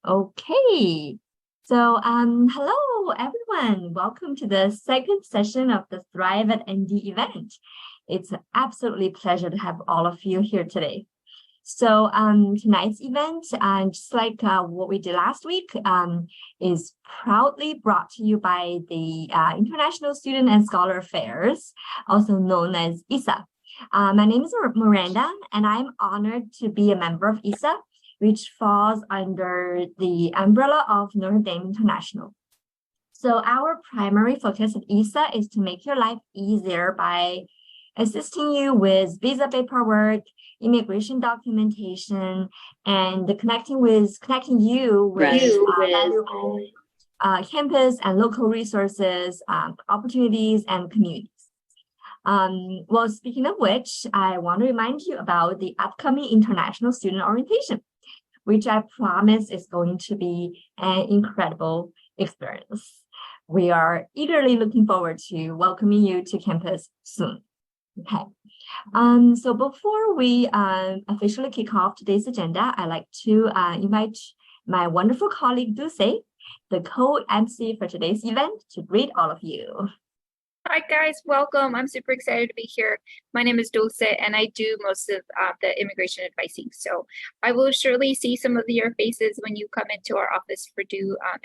Okay, so hello everyone. Welcome to the second session of the Thrive at ND event. It's an absolutely pleasure to have all of you here today. So tonight's event, just like what we did last week, is proudly brought to you by the International Student and Scholar Affairs, also known as ISA. My name is Miranda, and I'm honored to be a member of ISA, which falls under the umbrella of Notre Dame International. So our primary focus at ISA is to make your life easier by assisting you with visa paperwork, immigration documentation, and connecting you with valuable campus and local resources, opportunities, and communities. Well, speaking of which, I want to remind you about the upcoming International Student Orientation, which I promise is going to be an incredible experience. We are eagerly looking forward to welcoming you to campus soon. Okay. So before we officially kick off today's agenda, I'd like to invite my wonderful colleague Dulce, the co-MC for today's event, to greet all of you. Hi guys, welcome. I'm super excited to be here. My name is Dulce and I do most of the immigration advising. So I will surely see some of your faces when you come into our office for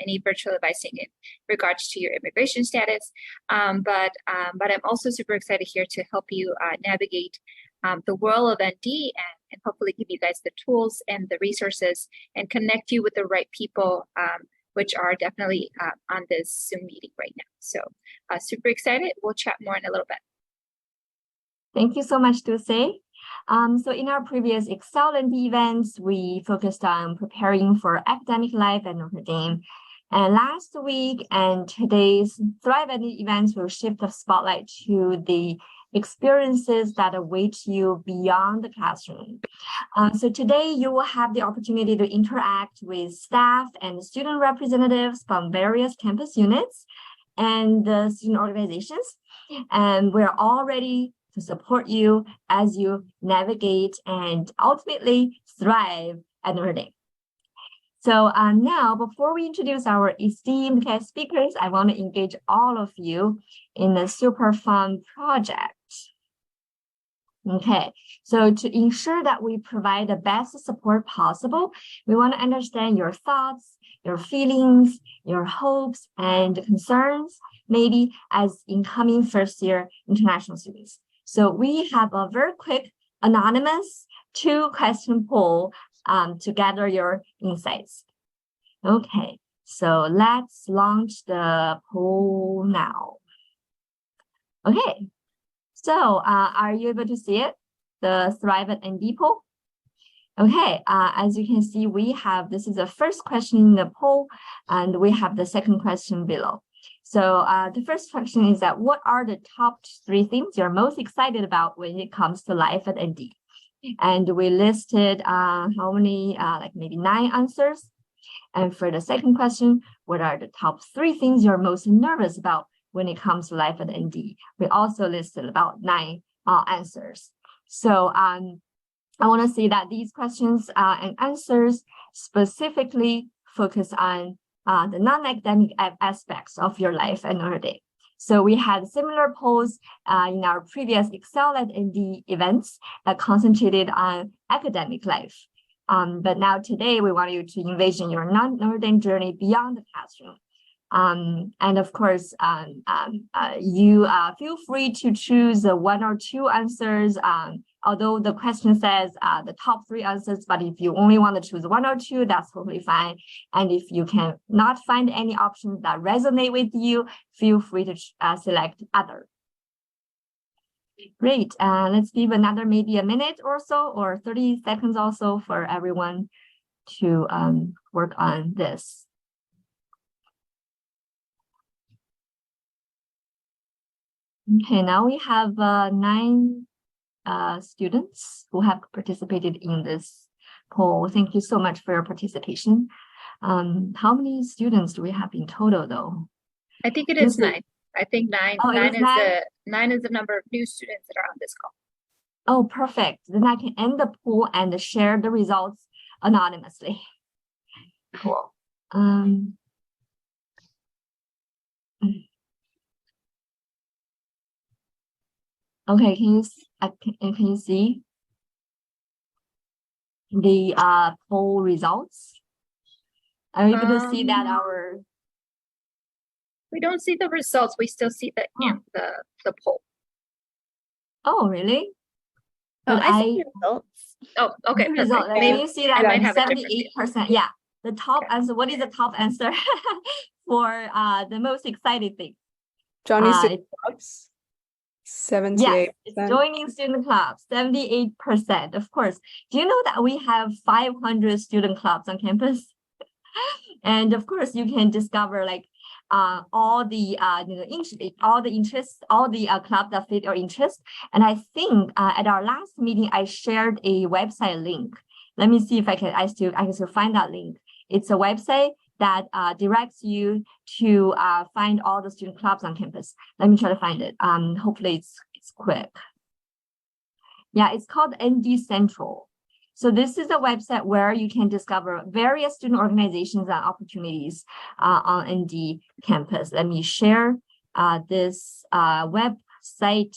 any virtual advising in regards to your immigration status. But I'm also super excited here to help you navigate the world of ND and hopefully give you guys the tools and the resources and connect you with the right people which are definitely on this Zoom meeting right now. So super excited. We'll chat more in a little bit. Thank you so much, Dulce. So in our previous Excel ND events, we focused on preparing for academic life at Notre Dame. And last week and today's Thrive ND events will shift the spotlight to the experiences that await you beyond the classroom. So today you will have the opportunity to interact with staff and student representatives from various campus units and the student organizations. And we're all ready to support you as you navigate and ultimately thrive at Notre Dame. So now, before we introduce our esteemed guest speakers, I want to engage all of you in a super fun project. Okay, so to ensure that we provide the best support possible, we want to understand your thoughts, your feelings, your hopes and concerns, maybe as incoming first-year international students. So we have a very quick anonymous 2-question poll to gather your insights. Okay, so let's launch the poll now. Okay. So are you able to see it? The Thrive at ND poll? Okay, as you can see, this is the first question in the poll, and we have the second question below. So the first question is that what are the top 3 things you're most excited about when it comes to life at ND? And we listed how many, like maybe 9 answers. And for the second question, what are the top 3 things you're most nervous about when it comes to life at ND? We also listed about 9 answers. So I want to say that these questions and answers specifically focus on the non-academic aspects of your life at Notre Dame. So we had similar polls in our previous Excel at ND events that concentrated on academic life. But now today, we want you to envision your non-Notre Dame journey beyond the classroom. And of course, you feel free to choose 1 or 2 answers, although the question says the top 3 answers, but if you only want to choose 1 or 2, that's totally fine. And if you can not find any options that resonate with you, feel free to select other. Great, let's give another maybe a minute or so, or 30 seconds also for everyone to work on this. Okay, now we have 9 students who have participated in this poll. Thank you so much for your participation. How many students do we have in total, though? I think it is 9. I think 9. Oh, 9 is the number of new students that are on this call. Oh, perfect. Then I can end the poll and share the results anonymously. Cool. Okay, can you see the poll results? Are you able to see that our we don't see the results. We still see the the poll. Oh, really? But I see the results. Oh, okay, the result. perfect. Maybe you see that I might have a different 78%. Yeah, the top answer. What is the top answer for the most excited thing? Johnny clubs. 78%. Yes, it's joining student clubs, 78%. Of course. Do you know that we have 500 student clubs on campus? And of course, you can discover like all the clubs that fit your interest. And I think at our last meeting, I shared a website link. Let me see if I can still find that link. It's a website that directs you to find all the student clubs on campus. Let me try to find it. Hopefully it's quick. Yeah, it's called ND Central. So this is a website where you can discover various student organizations and opportunities on ND campus. Let me share this website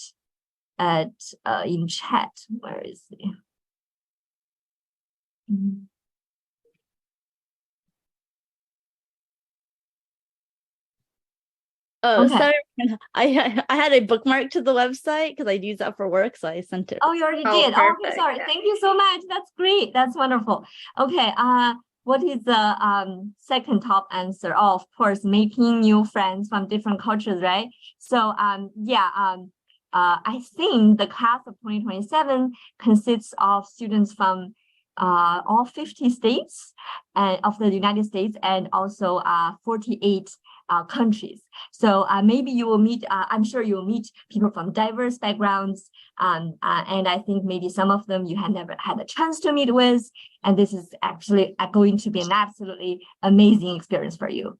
in chat. Where is it? Oh, okay. Sorry. I had a bookmark to the website because I use that for work, so I sent it. Oh, you already did. Oh, okay, sorry. Yeah. Thank you so much. That's great. That's wonderful. Okay. What is the second top answer? Oh, of course, making new friends from different cultures, right? So I think the class of 2027 consists of students from all 50 states of the United States and also 48 countries. So maybe you will meet, I'm sure you will meet people from diverse backgrounds. And I think maybe some of them you have never had a chance to meet with. And this is actually going to be an absolutely amazing experience for you.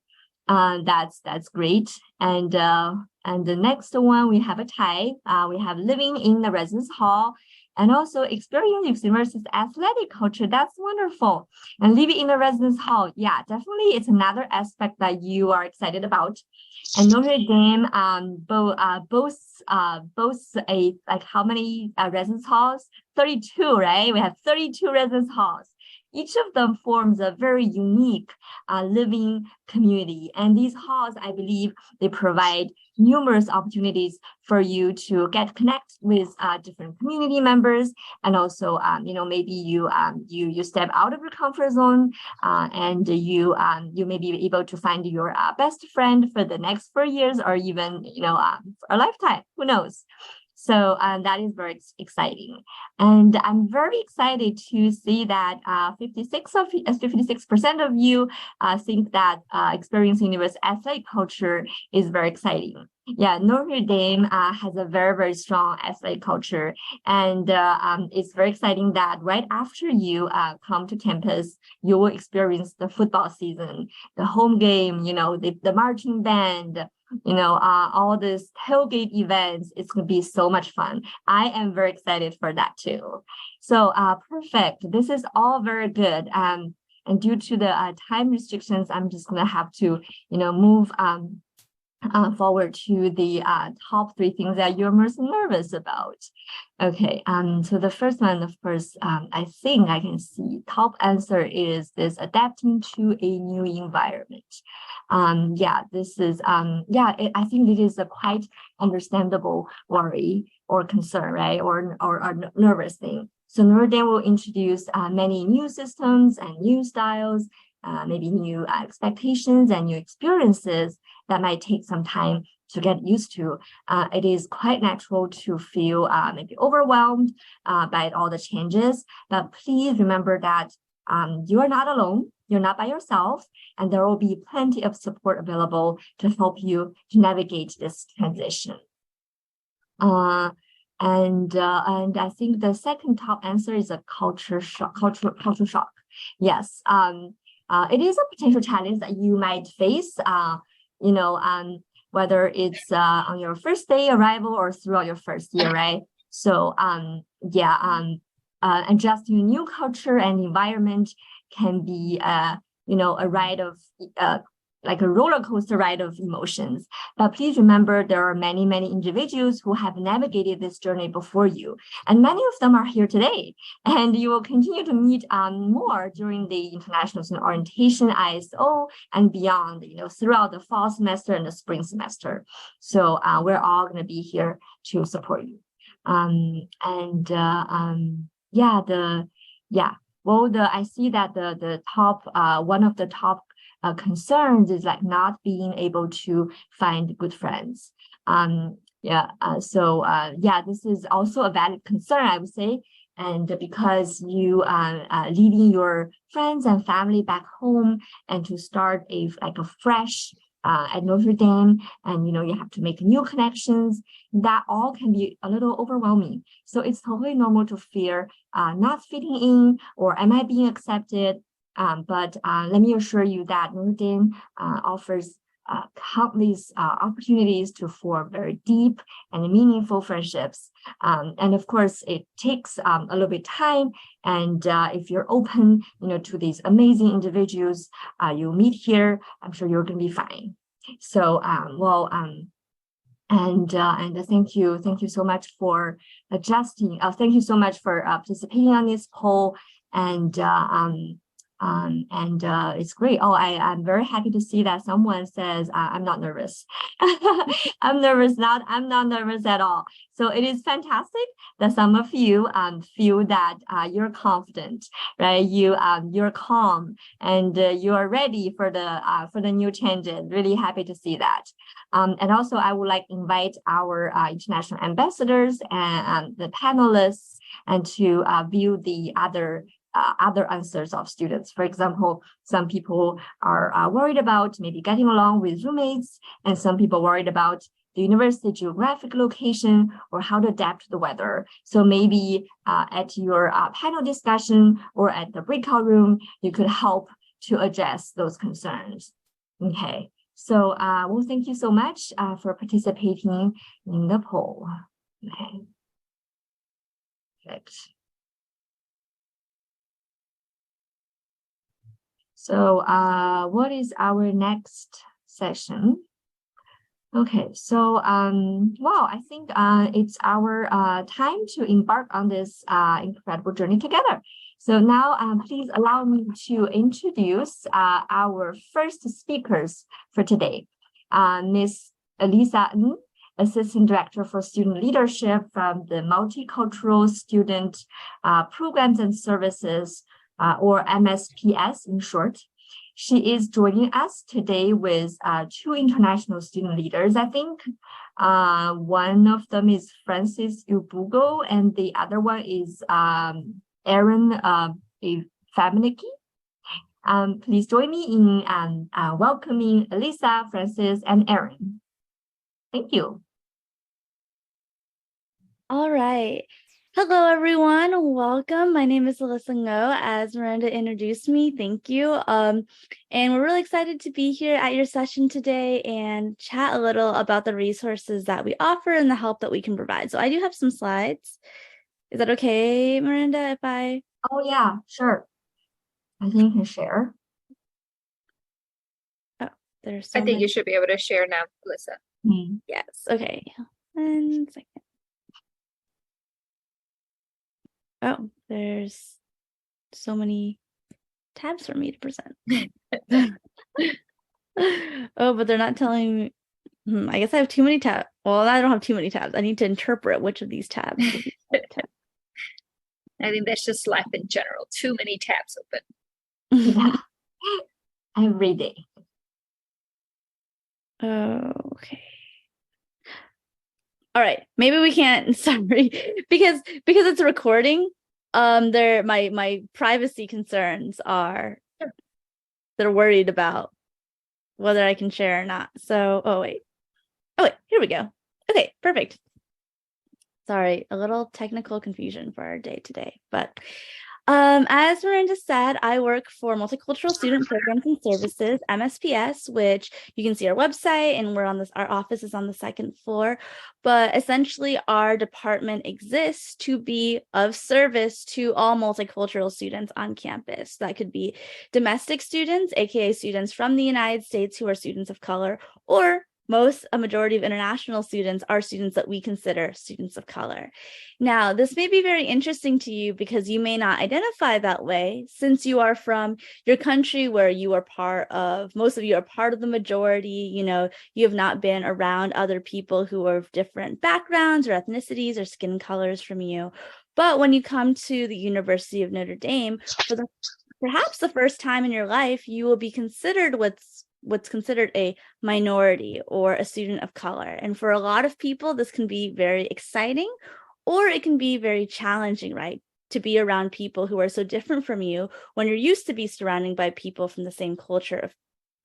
That's great. And the next one, we have a tie. We have living in the residence hall and also experience university's athletic culture. That's wonderful. And living in the residence hall, yeah, definitely it's another aspect that you are excited about. And Notre Dame boasts like how many residence halls? 32, right? We have 32 residence halls. Each of them forms a very unique living community. And these halls, I believe, they provide numerous opportunities for you to get connect with different community members. And also, maybe you step out of your comfort zone and you may be able to find your best friend for the next 4 years or even, a lifetime, who knows? So that is very exciting. And I'm very excited to see that 56% of you think that experiencing university athletic culture is very exciting. Yeah, Notre Dame has a very, very strong athletic culture. And it's very exciting that right after you come to campus, you will experience the football season, the home game, the marching band, all these tailgate events. It's going to be so much fun. I am very excited for that too. So perfect. This is all very good. And due to the time restrictions, I'm just going to have to, move forward to the top 3 things that you're most nervous about. Okay, so the first one, of course, I think I can see top answer is this adapting to a new environment. This is, I think it is a quite understandable worry or concern, right? Or nervous thing. So Notre Dame will introduce many new systems and new styles, maybe new expectations and new experiences that might take some time to get used to. It is quite natural to feel maybe overwhelmed by all the changes, but please remember that you are not alone. You're not by yourself, and there will be plenty of support available to help you to navigate this transition. And I think the second top answer is a cultural shock. Yes, it is a potential challenge that you might face. Whether it's on your first day arrival or throughout your first year, right? So adjusting new culture and environment can be a ride of like a roller coaster ride of emotions. But please remember, there are many, many individuals who have navigated this journey before you, and many of them are here today. And you will continue to meet more during the International Student Orientation, ISO, and beyond, throughout the fall semester and the spring semester. So we're all going to be here to support you. I see that the top one of the top concerns is like not being able to find good friends. This is also a valid concern, I would say. And because you leaving your friends and family back home and to start a fresh at Notre Dame, and you have to make new connections, that all can be a little overwhelming. So it's totally normal to fear not fitting in, or am I being accepted? But let me assure you that Notre Dame offers countless opportunities to form very deep and meaningful friendships. And of course, it takes a little bit time. And if you're open, to these amazing individuals you meet here, I'm sure you're going to be fine. So, and thank you so much for adjusting. Thank you so much for participating on this poll. And it's great. Oh, I'm very happy to see that someone says I'm not nervous. I'm not nervous at all. So it is fantastic that some of you feel that you're confident, right? You're calm, and you are ready for the new changes. Really happy to see that. And also, I would like to invite our international ambassadors and the panelists and to view the other answers of students. For example, some people are worried about maybe getting along with roommates, and some people worried about the university geographic location or how to adapt to the weather. So maybe at your panel discussion or at the breakout room, you could help to address those concerns. Okay, so well, thank you so much for participating in the poll. Okay, perfect. So what is our next session? Okay, so wow, I think it's our time to embark on this incredible journey together. So now please allow me to introduce our first speakers for today. Ms. Elisa Ng, Assistant Director for Student Leadership from the Multicultural Student Programs and Services, or MSPS in short. She is joining us today with two international student leaders, I think. One of them is Francis Ubugo, and the other one is Aaron Famenicki. Please join me in welcoming Elisa, Francis, and Aaron. Thank you. All right. Hello, everyone. Welcome. My name is Alyssa Ngo. As Miranda introduced me, thank you. And we're really excited to be here at your session today and chat a little about the resources that we offer and the help that we can provide. So I do have some slides. Is that okay, Miranda, if I? Oh, yeah, sure. I think you can share. Oh, there's I think you should be able to share now, Alyssa. Mm-hmm. Yes. Okay. 1 second. Oh, there's so many tabs for me to present. Oh, but they're not telling me. I guess I have too many tabs. Well, I don't have too many tabs. I need to interpret which of these tabs. I think that's just life in general. Too many tabs open. Yeah. Every day. Okay. All right, maybe we can't. Sorry, because it's a recording. My privacy concerns are. They're worried about whether I can share or not. So, oh wait, here we go. Okay, perfect. Sorry, a little technical confusion for our day today, but As Miranda said, I work for Multicultural Student Programs and Services, MSPS, which you can see our website, and our office is on the second floor. But essentially, our department exists to be of service to all multicultural students on campus. That could be domestic students, aka students from the United States who are students of color, or a majority of international students are students that we consider students of color. Now, this may be very interesting to you because you may not identify that way since you are from your country where most of you are part of the majority. You have not been around other people who are of different backgrounds or ethnicities or skin colors from you. But when you come to the University of Notre Dame, perhaps the first time in your life, you will be considered what's considered a minority or a student of color. And for a lot of people, this can be very exciting, or it can be very challenging, right? To be around people who are so different from you when you're used to be surrounded by people from the same culture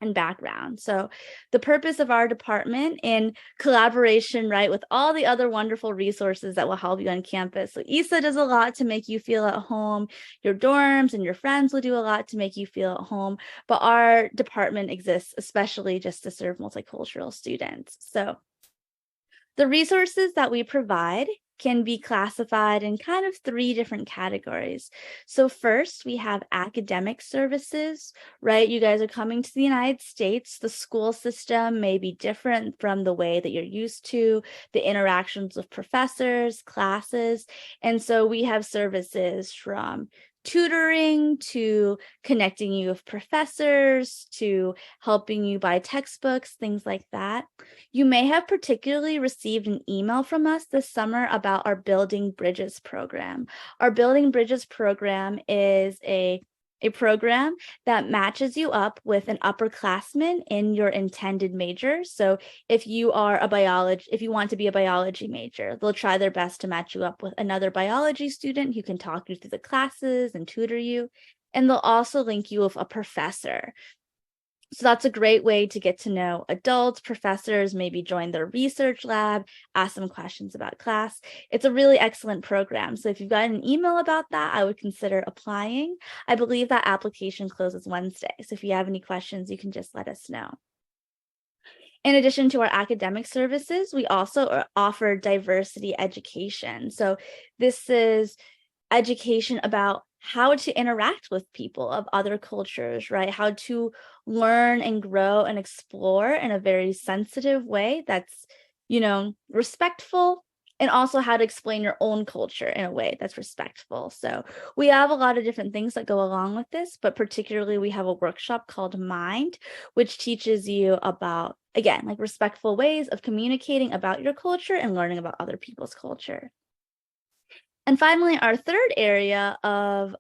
and background. So the purpose of our department, in collaboration, right, with all the other wonderful resources that will help you on campus. So ISA does a lot to make you feel at home. Your dorms and your friends will do a lot to make you feel at home. But our department exists especially just to serve multicultural students. So the resources that we provide can be classified in kind of 3 different categories. So first, we have academic services, right? You guys are coming to the United States. The school system may be different from the way that you're used to, the interactions with professors, classes. And so we have services from tutoring to connecting you with professors to helping you buy textbooks, things like that. You may have particularly received an email from us this summer about our Building Bridges program. Our Building Bridges program is a program that matches you up with an upperclassman in your intended major. So if you want to be a biology major, they'll try their best to match you up with another biology student who can talk you through the classes and tutor you. And they'll also link you with a professor. So that's a great way to get to know adults, professors, maybe join their research lab, ask them questions about class. It's a really excellent program. So if you've got an email about that, I would consider applying. I believe that application closes Wednesday. So if you have any questions, you can just let us know. In addition to our academic services, we also offer diversity education. So this is education about how to interact with people of other cultures, right? How to learn and grow and explore in a very sensitive way that's, respectful, and also how to explain your own culture in a way that's respectful. So we have a lot of different things that go along with this, but particularly we have a workshop called Mind, which teaches you about, again, like respectful ways of communicating about your culture and learning about other people's culture. And finally, our third area of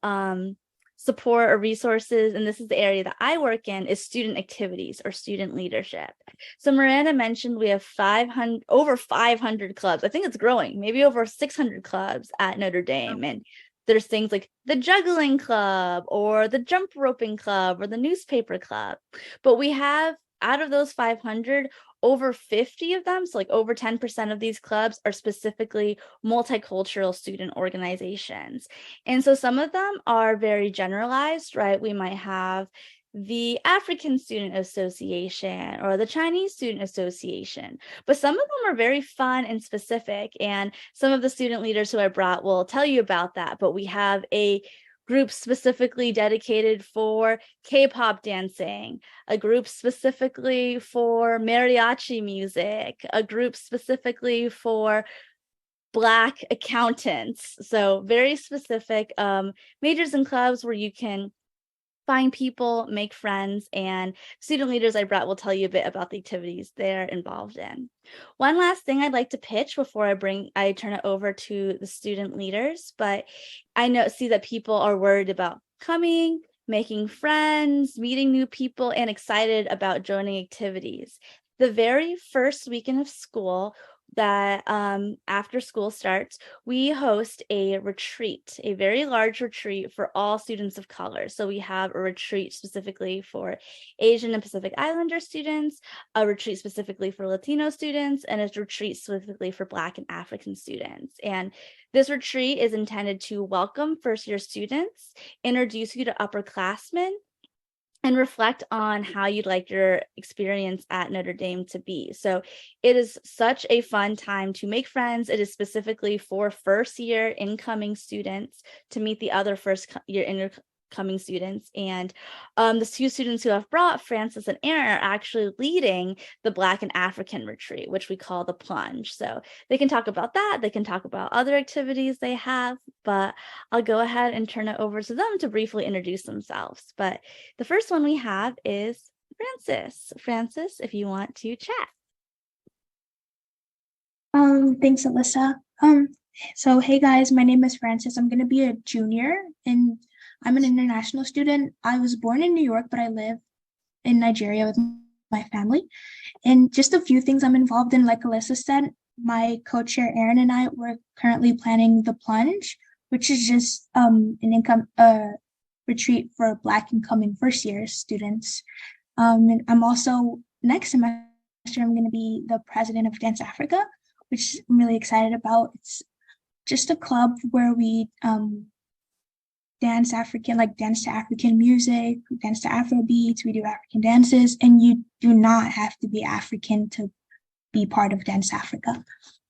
support or resources, and this is the area that I work in, is student activities or student leadership. So Miranda mentioned we have over 500 clubs. I think it's growing, maybe over 600 clubs at Notre Dame. And there's things like the juggling club or the jump roping club or the newspaper club. But we have, out of those 500, over 50 of them, so like over 10% of these clubs are specifically multicultural student organizations. And so some of them are very generalized, right? We might have the African Student Association or the Chinese Student Association, but some of them are very fun and specific. And some of the student leaders who I brought will tell you about that, but we have a group specifically dedicated for K-pop dancing, a group specifically for mariachi music, a group specifically for Black accountants. So very specific majors and clubs where you can find people, make friends, and student leaders I brought will tell you a bit about the activities they're involved in. One last thing I'd like to pitch before I turn it over to the student leaders, but I see that people are worried about coming, making friends, meeting new people, and excited about joining activities. The very first weekend of school, that after school starts, we host a retreat, a very large retreat for all students of color. So we have a retreat specifically for Asian and Pacific Islander students, a retreat specifically for Latino students, and a retreat specifically for Black and African students. And this retreat is intended to welcome first-year students, introduce you to upperclassmen, and reflect on how you'd like your experience at Notre Dame to be. So it is such a fun time to make friends. It is specifically for first-year incoming students to meet the other first-year incoming students. And the two students who have brought, Francis and Aaron, are actually leading the Black and African retreat, which we call the Plunge. So they can talk about that. They can talk about other activities they have, but I'll go ahead and turn it over to them to briefly introduce themselves. But the first one we have is Francis. Francis, if you want to chat. Thanks, Alyssa. So hey guys, my name is Francis. I'm gonna be a junior and I'm an international student. I was born in New York, but I live in Nigeria with my family. And just a few things I'm involved in, like Alyssa said, my co-chair Aaron and I were currently planning the Plunge, which is just an retreat for Black incoming first-year students. And I'm also, next semester, I'm going to be the president of Dance Africa, which I'm really excited about. It's just a club where we dance to African music, we dance to Afro beats, we do African dances, and you do not have to be African to be part of Dance Africa.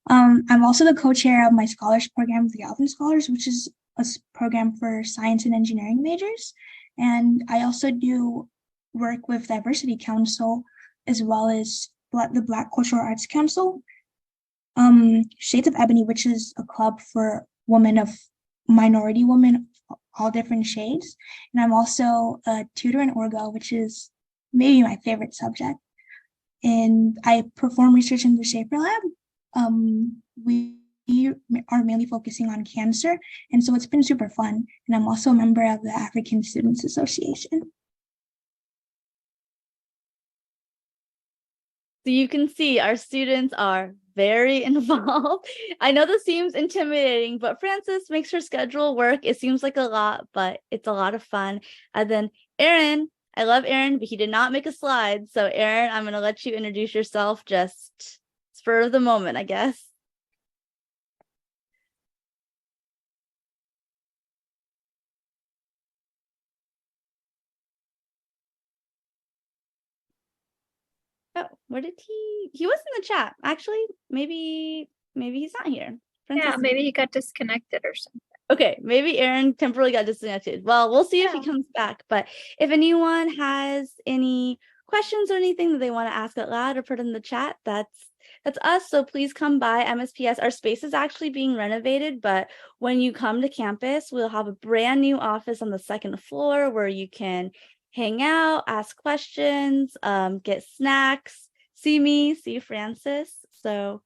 I'm also the co-chair of my scholars program, the Alvin Scholars, which is a program for science and engineering majors. And I also do work with Diversity Council, as well as the Black Cultural Arts Council, Shades of Ebony, which is a club for minority women, all different shades. And I'm also a tutor in Orgo, which is maybe my favorite subject. And I perform research in the Schaefer Lab. We are mainly focusing on cancer. And so it's been super fun. And I'm also a member of the African Students Association. So you can see our students are very involved. I know this seems intimidating, but Francis makes her schedule work. It seems like a lot, but it's a lot of fun. And then Aaron, I love Aaron, but he did not make a slide. So Aaron, I'm going to let you introduce yourself just spur of the moment, I guess. Oh, where did he was in the chat. Actually, maybe he's not here. Francis, yeah, maybe he got disconnected or something. Okay, maybe Aaron temporarily got disconnected. Well, we'll see if he comes back. But if anyone has any questions or anything that they want to ask out loud or put in the chat, that's us. So please come by MSPS. Our space is actually being renovated, but when you come to campus, we'll have a brand new office on the second floor where you can hang out, ask questions, get snacks, see me, see Francis. So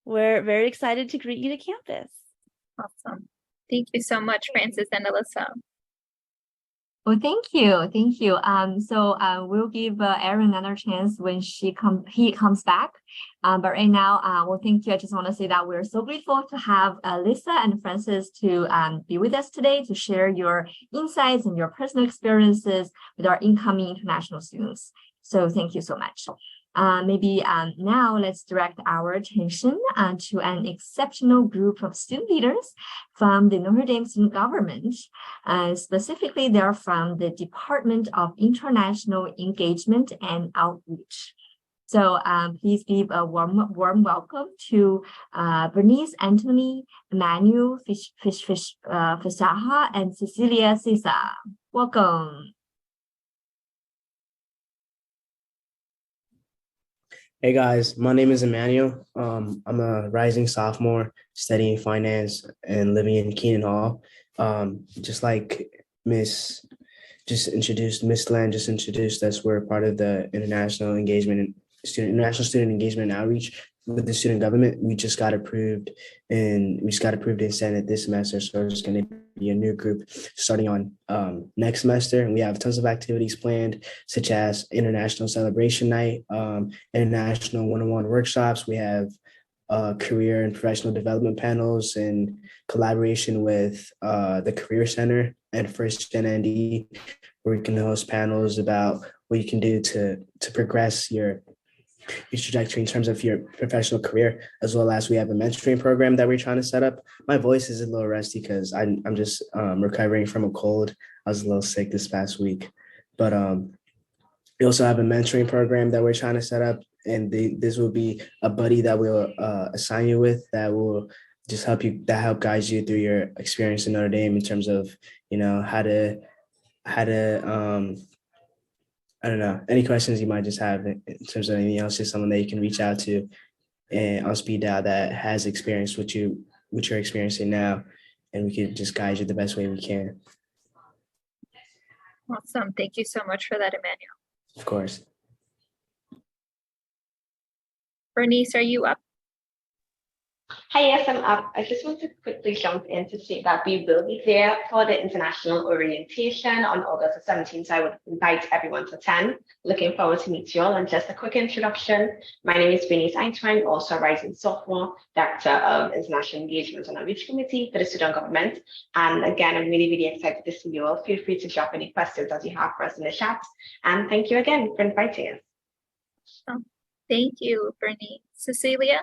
we're very excited to greet you to campus. Awesome. Thank you so much, Francis and Alyssa. Well, thank you. Thank you. So we'll give Aaron another chance when he comes back. But right now, well, thank you. I just want to say that we're so grateful to have Lisa and Francis to be with us today to share your insights and your personal experiences with our incoming international students. So thank you so much. Maybe now let's direct our attention to an exceptional group of student leaders from the Notre Dame student government. Specifically, they're from the Department of International Engagement and Outreach. So please give a warm welcome to Bernice Anthony, Emmanuel Fisaha, and Cecilia Cisa. Welcome. Hey guys, my name is Emmanuel. I'm a rising sophomore studying finance and living in Keenan Hall. Just like Miss Land just introduced us, we're part of the International Student Engagement and Outreach with the student government. We just got approved in Senate this semester, so there's going to be a new group starting on next semester, and we have tons of activities planned, such as International Celebration Night, international one-on-one workshops. We have career and professional development panels in collaboration with the Career Center and First Gen ND, where we can host panels about what you can do to progress your trajectory in terms of your professional career, as well as we have a mentoring program that we're trying to set up. My voice is a little rusty because I'm just recovering from a cold. I was a little sick this past week, but we also have a mentoring program that we're trying to set up, and this will be a buddy that we'll assign you with that will just help guide you through your experience in Notre Dame in terms of, you know, how to I don't know, any questions you might just have in terms of anything else, just someone that you can reach out to and on speed dial that has experience what you're experiencing now, and we can just guide you the best way we can. Awesome. Thank you so much for that, Emmanuel. Of course. Bernice, are you up? Hi, yes, I'm up. I just want to quickly jump in to say that we will be there for the international orientation on August the 17th. So I would invite everyone to attend. Looking forward to meet you all. And just a quick introduction. My name is Bernice Eintwine, also a rising sophomore, Director of International Engagement on Outreach Committee for the Student Government. And again, I'm really, really excited to see you all. Feel free to drop any questions that you have for us in the chat. And thank you again for inviting us. Oh, thank you, Bernice. Cecilia?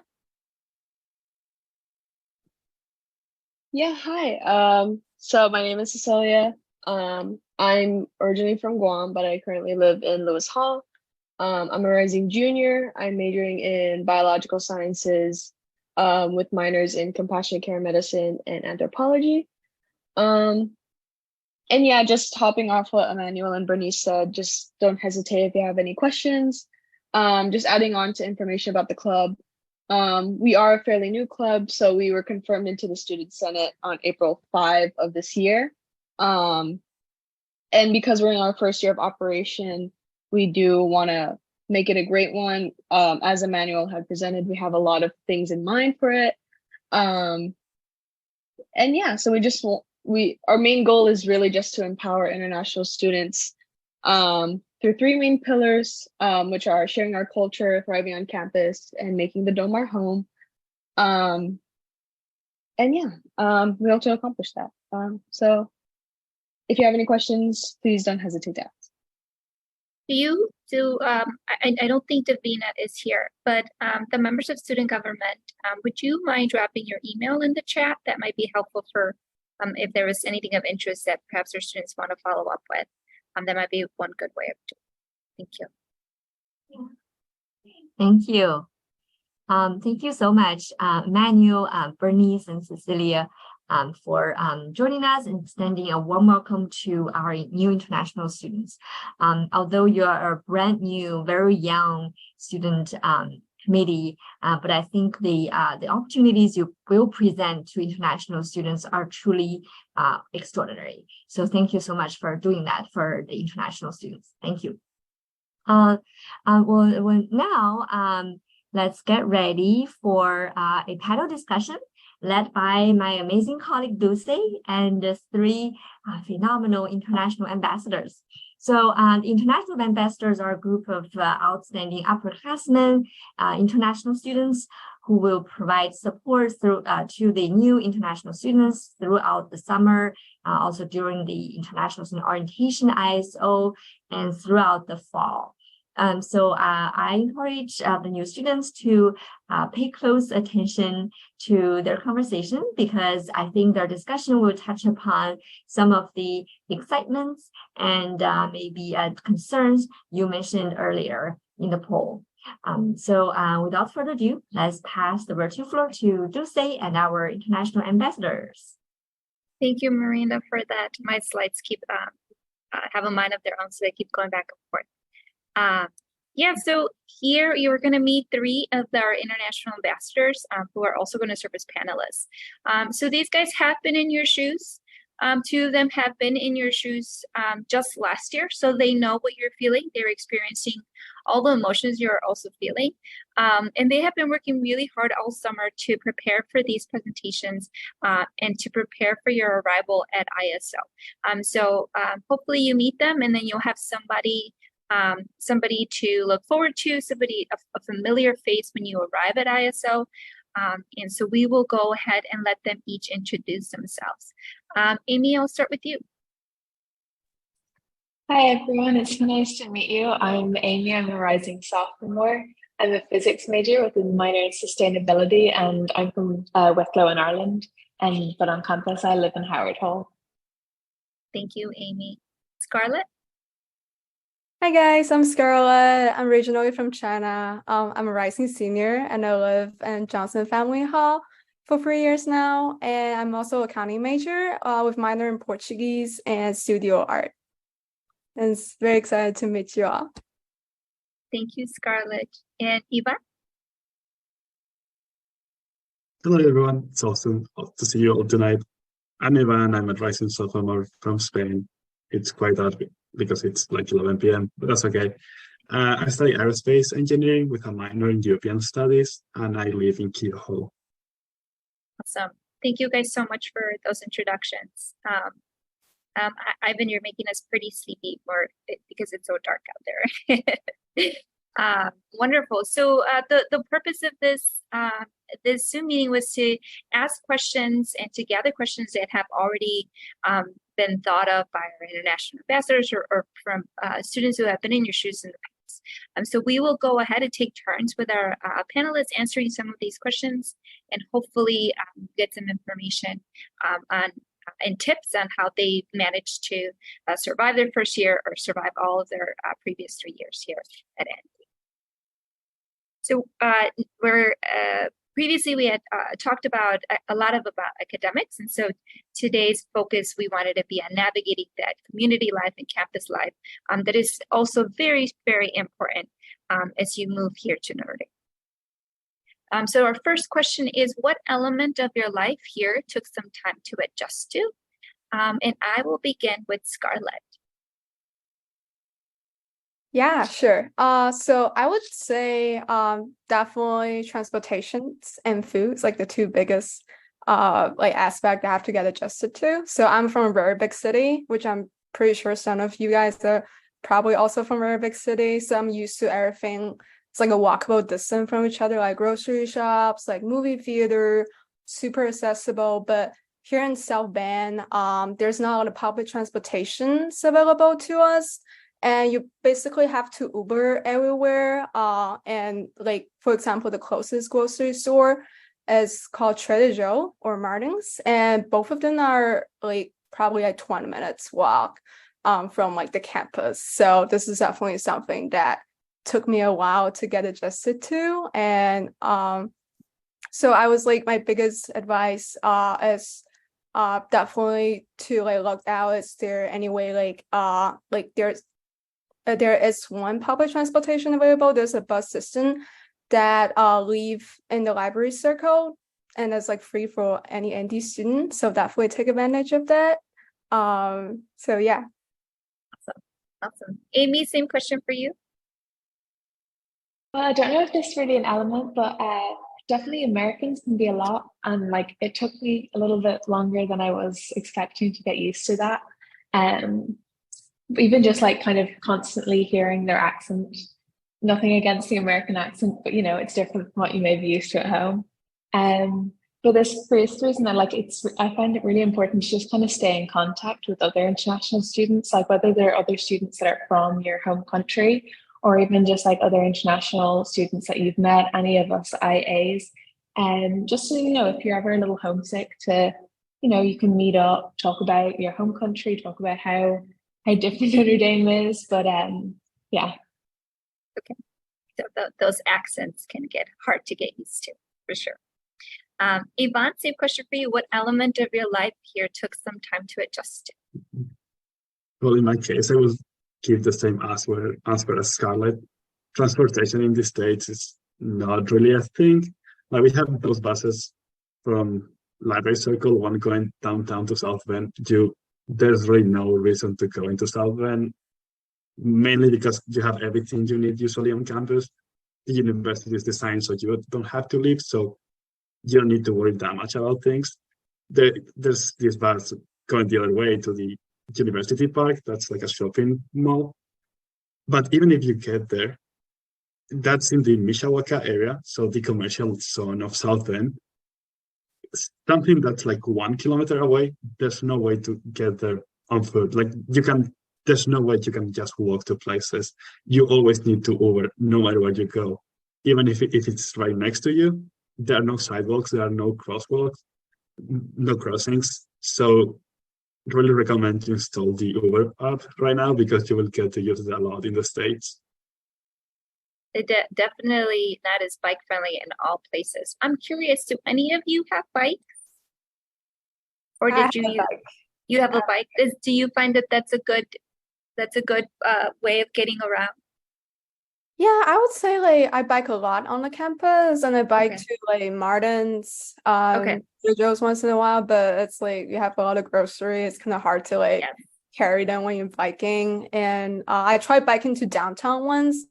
Yeah, hi. So my name is Cecilia. I'm originally from Guam, but I currently live in Lewis Hall. I'm a rising junior. I'm majoring in biological sciences with minors in compassionate care medicine and anthropology. And yeah, just hopping off what Emmanuel and Bernice said, just don't hesitate if you have any questions. Just adding on to information about the club. We are a fairly new club, so we were confirmed into the Student Senate on April 5 of this year. And because we're in our first year of operation, we do want to make it a great one. As Emmanuel had presented, we have a lot of things in mind for it. And yeah, so our main goal is really just to empower international students through three main pillars, which are sharing our culture, thriving on campus, and making the Dome our home. And yeah, we hope to accomplish that. So if you have any questions, please don't hesitate to ask. I don't think Davina is here, but the members of student government, would you mind dropping your email in the chat? That might be helpful for if there was anything of interest that perhaps our students want to follow up with. That might be one good way of doing it. Thank you. Thank you. Thank you so much, Manuel, Bernice, and Cecilia, for joining us and extending a warm welcome to our new international students. Although you are a brand new, very young student committee, but I think the opportunities you will present to international students are truly extraordinary. So thank you so much for doing that for the international students. Thank you. Well, now let's get ready for a panel discussion led by my amazing colleague Dulce and the three phenomenal international ambassadors. So the international ambassadors are a group of outstanding upperclassmen, international students who will provide support through to the new international students throughout the summer, also during the international student orientation ISO, and throughout the fall. So I encourage the new students to pay close attention to their conversation, because I think their discussion will touch upon some of the excitements and maybe concerns you mentioned earlier in the poll. So without further ado, let's pass the virtual floor to Dulce and our international ambassadors. Thank you, Miranda, for that. My slides keep have a mind of their own, so they keep going back and forth. Yeah, so here you are going to meet three of our international ambassadors who are also going to serve as panelists. So these guys have been in your shoes. Two of them have been in your shoes just last year, so they know what you're feeling. They're experiencing all the emotions you're also feeling. And they have been working really hard all summer to prepare for these presentations and to prepare for your arrival at ISO. So hopefully you meet them, and then you'll have somebody to look forward to, somebody, a familiar face when you arrive at ISO. And so we will go ahead and let them each introduce themselves. Amy, I'll start with you. Hi everyone, it's nice to meet you. I'm Amy, I'm a rising sophomore. I'm a physics major with a minor in sustainability, and I'm from Wicklow in Ireland. But on campus, I live in Howard Hall. Thank you, Amy. Scarlett? Hi guys, I'm Scarlett. I'm originally from China. I'm a rising senior and I live in Johnson Family Hall for 3 years now. And I'm also a accounting major with minor in Portuguese and studio art. And it's very excited to meet you all. Thank you, Scarlett. And Ivan? Hello everyone, it's awesome to see you all tonight. I'm Ivan, I'm a rising sophomore from Spain. It's quite hard because it's like 11 p.m., but that's okay. I study aerospace engineering with a minor in European studies, and I live in Kew. Awesome. Thank you guys so much for those introductions. Ivan, you're making us pretty sleepy because it's so dark out there. Wonderful. So the purpose of this Zoom meeting was to ask questions and to gather questions that have already been thought of by our international ambassadors or from students who have been in your shoes in the past. So we will go ahead and take turns with our panelists answering some of these questions and hopefully get some information and tips on how they managed to survive their first year or survive all of their previous 3 years here at ND. So previously we had talked about a lot about academics, and so today's focus we wanted to be on navigating that community life and campus life that is also very, very important as you move here to Notre Dame. So our first question is, what element of your life here took some time to adjust to? And I will begin with Scarlett. Yeah, sure. So I would say definitely transportations and foods, like the two biggest like aspect I have to get adjusted to. So I'm from a very big city, which I'm pretty sure some of you guys are probably also from a very big city. So I'm used to everything. It's like a walkable distance from each other, like grocery shops, like movie theater, super accessible. But here in South Bend, there's not a lot of public transportations available to us. And you basically have to Uber everywhere. And like, for example, the closest grocery store is called Trader Joe or Martin's. And both of them are like probably like 20 minutes walk from like the campus. So this is definitely something that took me a while to get adjusted to. And so I was like, my biggest advice is definitely to like look out, is there any way like there is one public transportation available. There's a bus system that leave in the library circle, and it's like free for any ND student. So definitely take advantage of that. So yeah. Awesome. Amy, same question for you. Well, I don't know if this is really an element, but definitely Americans can be a lot. And like, it took me a little bit longer than I was expecting to get used to that. Even just like kind of constantly hearing their accent, nothing against the American accent, but you know, it's different from what you may be used to at home. For this reason, I find it really important to just kind of stay in contact with other international students, like whether there are other students that are from your home country or even just like other international students that you've met, any of us IAs. And just so you know, if you're ever a little homesick, to, you know, you can meet up, talk about your home country, talk about how different Notre Dame is, but yeah. Okay, so those accents can get hard to get used to, for sure. Ivan, same question for you. What element of your life here took some time to adjust to? Well, in my case, I would give the same answer as Scarlett. Transportation in the States is not really a thing. Like, we have those buses from Library Circle, one going downtown to South Bend. There's really no reason to go into South Bend, mainly because you have everything you need usually on campus. The university is designed so you don't have to leave, so you don't need to worry that much about things. There's this bus going the other way to the University Park. That's like a shopping mall. But even if you get there, that's in the Mishawaka area, so the commercial zone of South Bend. Something that's like 1 kilometer away, there's no way to get there on foot. Like there's no way you can just walk to places. You always need to Uber, no matter where you go. Even if it's right next to you, there are no sidewalks, there are no crosswalks, no crossings. So really recommend you install the Uber app right now because you will get to use it a lot in the States. Definitely that is bike friendly in all places. I'm curious, do any of you have bikes? Or did you have a bike? Do you find that that's a good way of getting around? Yeah, I would say like I bike a lot on the campus and I bike Okay. to like Martin's, Okay. JoJo's once in a while, but it's like you have a lot of groceries. It's kind of hard to like Yes. carry them when you're biking. And I tried biking to downtown once,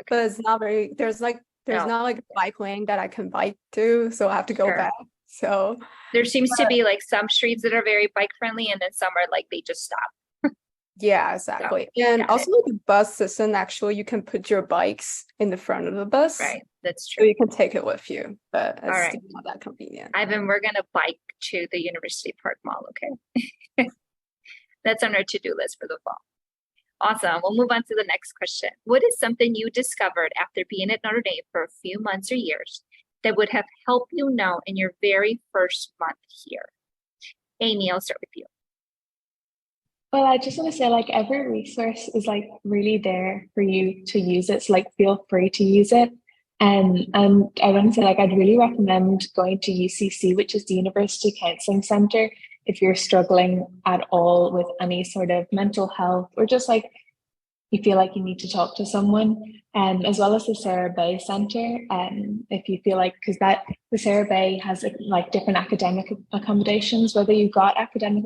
but it's not there's No. not like a bike lane that I can bike to, so I have to go Sure. back. So There seems to be like some streets that are very bike friendly and then some are like they just stop. yeah, exactly. And got also with the bus system, actually you can put your bikes in the front of the bus. Right. That's So true. you can take it with you, but it's right. still not that convenient. Ivan, we're gonna bike to the University Park Mall, okay? That's on our to-do list for the fall. Awesome. We'll move on to the next question. What is something you discovered after being at Notre Dame for a few months or years that would have helped you know in your very first month here? Amy, I'll start with you. Well, I just want to say, like, every resource is like really there for you to use it. So, like, feel free to use it. And I want to say, like, I'd really recommend going to UCC, which is the University Counseling Center, if you're struggling at all with any sort of mental health or just like you feel like you need to talk to someone, as well as the Sarah Bay Center. If you feel like, because the Sarah Bay has like different academic accommodations, whether you got academic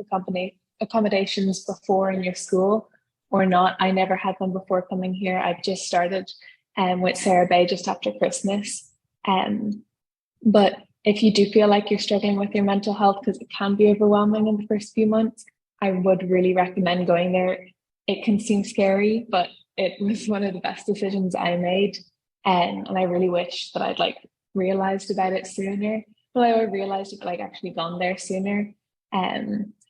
accommodations before in your school or not. I never had them before coming here. I've just started with Sarah Bay just after Christmas. But if you do feel like you're struggling with your mental health, because it can be overwhelming in the first few months, I would really recommend going there. It can seem scary, but it was one of the best decisions I made. And I really wish that I'd like realized about it sooner. Well, I realized it, like actually gone there sooner.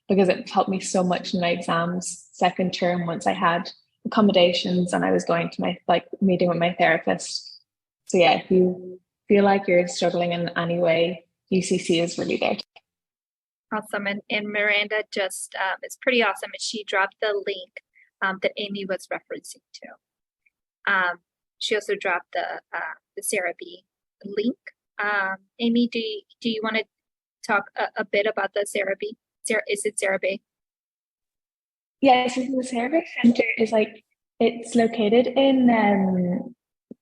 Because it helped me so much in my exams second term once I had accommodations and I was going to my meeting with my therapist. So yeah, if you feel like you're struggling in any way, UCC is really there. Awesome. And Miranda just is pretty awesome. And she dropped the link that Amy was referencing to. She also dropped the Sarah B link. Amy, do you want to talk a bit about the Sarah B? Is it Sarah Bay? Yeah, so the Sarah Bay Center is like, it's located in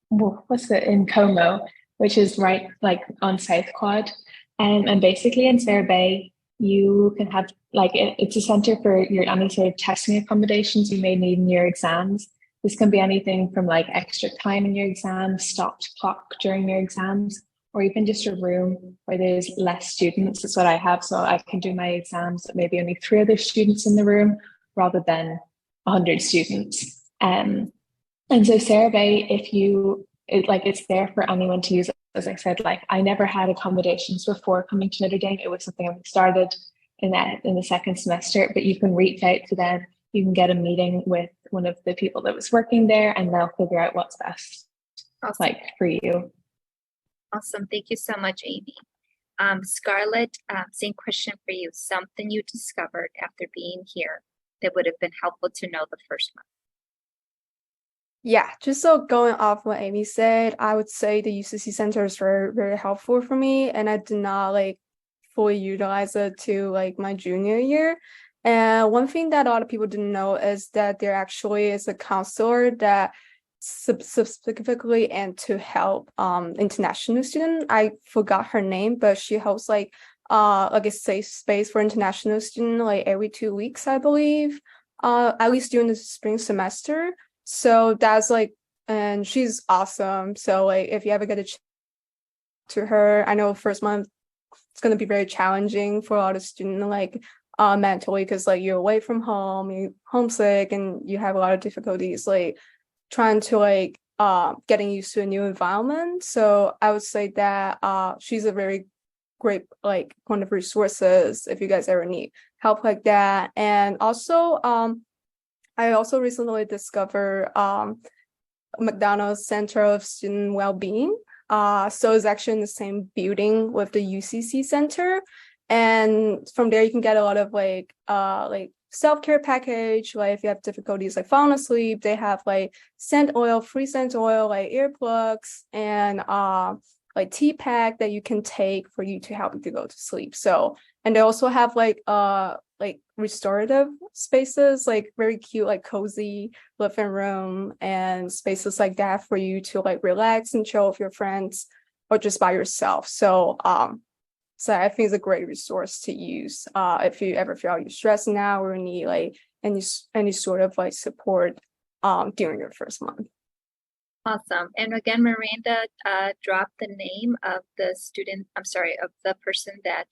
in Como, which is right like on South Quad. And basically in Sarah Bay, you can have like it's a center for your any sort of testing accommodations you may need in your exams. This can be anything from like extra time in your exams, stopped clock during your exams, or even just a room where there's less students. That's what I have. So I can do my exams with maybe only 3 other students in the room rather than 100 students. And so Sarah Bay, it's there for anyone to use. As I said, like I never had accommodations before coming to Notre Dame. It was something I started in the second semester, but you can reach out to them. You can get a meeting with one of the people that was working there and they'll figure out what's best for you. Awesome. Thank you so much, Amy. Scarlett, same question for you. Something you discovered after being here that would have been helpful to know the first month. Yeah, just so going off what Amy said, I would say the UCC Center is very, very helpful for me, and I did not like fully utilize it to like my junior year. And one thing that a lot of people didn't know is that there actually is a counselor that specifically and to help international student. I forgot her name, but she hosts like a safe space for international student like every 2 weeks, I believe, at least during the spring semester. So that's like, and she's awesome. So like if you ever get to her, I know first month it's going to be very challenging for a lot of students like mentally, because like you're away from home, you're homesick, and you have a lot of difficulties like trying to like getting used to a new environment. So I would say that she's a very great like point of resources if you guys ever need help like that. And also I also recently discovered McDonald's Center of Student Wellbeing. So it's actually in the same building with the UCC Center. And from there you can get a lot of like self-care package. Like if you have difficulties like falling asleep, they have like free scent oil, like earplugs, and like tea pack that you can take for you to help you to go to sleep. So, and they also have like restorative spaces, like very cute, like cozy living room and spaces like that for you to like relax and chill with your friends or just by yourself. So so I think it's a great resource to use if you ever feel you're stressing out or need like any sort of like support during your first month. Awesome. And again, Miranda dropped the name of the student, of the person that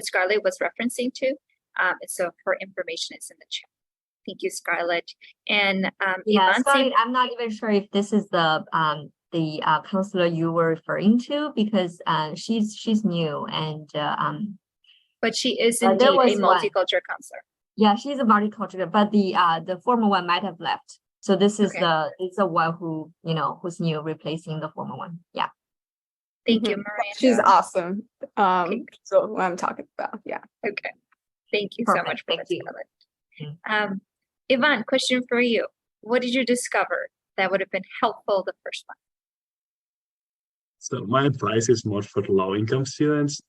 Scarlett was referencing to. So her information is in the chat. Thank you, Scarlett. And yeah, Yvonne, sorry, I'm not even sure if this is the counselor you were referring to, because she's new and but she is indeed a multicultural counselor. Yeah, she's a multicultural, but the former one might have left. So this is it's the one who, who's new, replacing the former one. Yeah. Thank you, Miranda. She's awesome. So what I'm talking about. Yeah. Okay. Thank you Perfect. so much for Thank that. you. Yvonne, question for you. What did you discover that would have been helpful the first month? So my advice is more for low-income students.